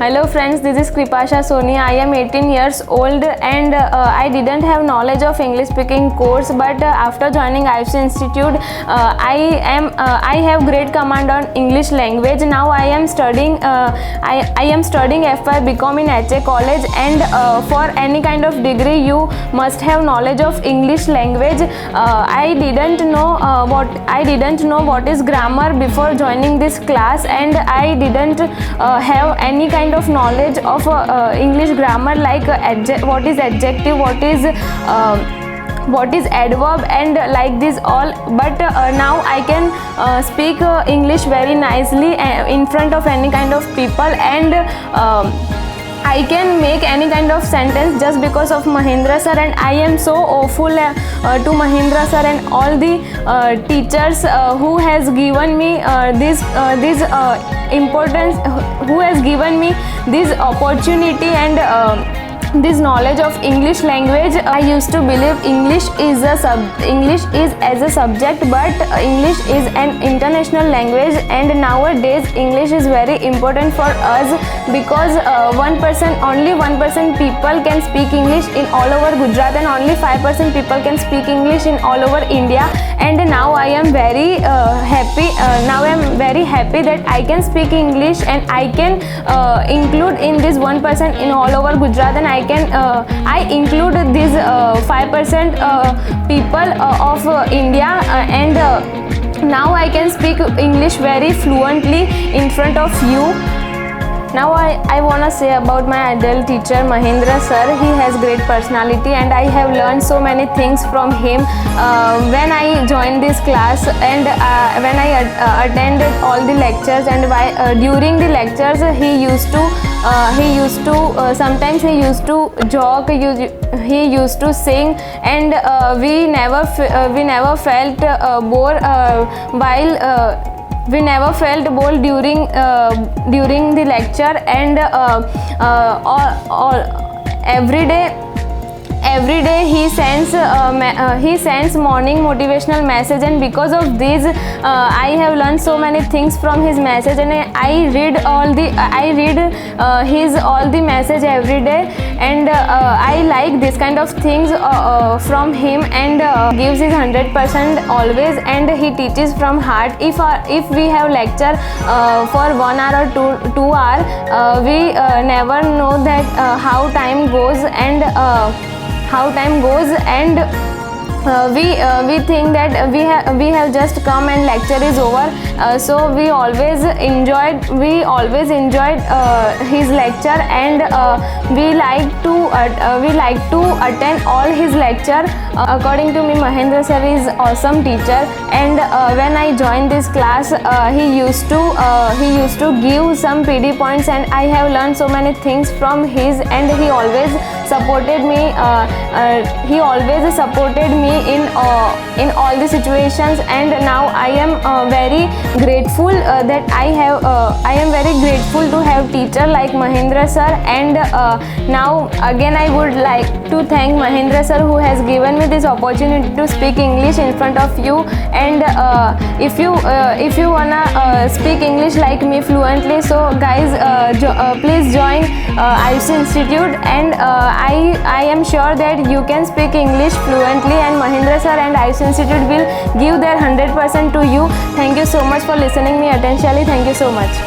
Hello friends, this is Kripasha Soni. I am 18 years old and I didn't have knowledge of English speaking course, but after joining IFC Institute, I have great command on English language. Now I am studying FY BCom in HA College, and for any kind of degree you must have knowledge of English language. I didn't know what is grammar before joining this class, and I didn't have any kind of knowledge of English grammar, like what is adjective, what is adverb, and like this all. But now I can speak English very nicely in front of any kind of people, and I can make any kind of sentence just because of Mahendra sir, and I am so awful to Mahendra sir and all the teachers who has given me this importance, who has given me this opportunity and this knowledge of English language. I used to believe English is as a subject, but English is an international language, and nowadays English is very important for us because only 1% people can speak English in all over Gujarat, and only 5% people can speak English in all over India. And now I am very happy. Now I am very happy that I can speak English, and I can include in this 1% in all over Gujarat, and I include these 5% people of India, and now I can speak English very fluently in front of you. Now I wanna say about my ideal teacher Mahendra sir. He has great personality, and I have learned so many things from him when I joined this class, and when I attended all the lectures, and during the lectures sometimes he used to joke, he used to sing, and we never felt bored we never felt bored during the lecture, and every day he sends morning motivational message, and because of this I have learned so many things from his message, and I read his all the message every day, and I like this kind of things from him, and gives his 100% always, and he teaches from heart. If we have lecture for 1 hour or 2 hours, we never know that how time goes, and we think that we have just come and lecture is over. So we always enjoyed his lecture, and we like to attend all his lecture. According to me, Mahendra sir is awesome teacher, and when I joined this class, he used to give some PD points, and I have learned so many things from his, and he always supported me. He always supported me in all the situations, and now I am very grateful that I am very grateful to have teacher like Mahendra sir, and now again I would like to thank Mahendra sir who has given me this opportunity to speak English in front of you. And if you wanna speak English like me fluently, so guys, please join IFC Institute, and I am sure that you can speak English fluently, and Mahendra sir and IFC Institute will give their 100% to you. Thank you so much for listening me attentively. Thank you so much.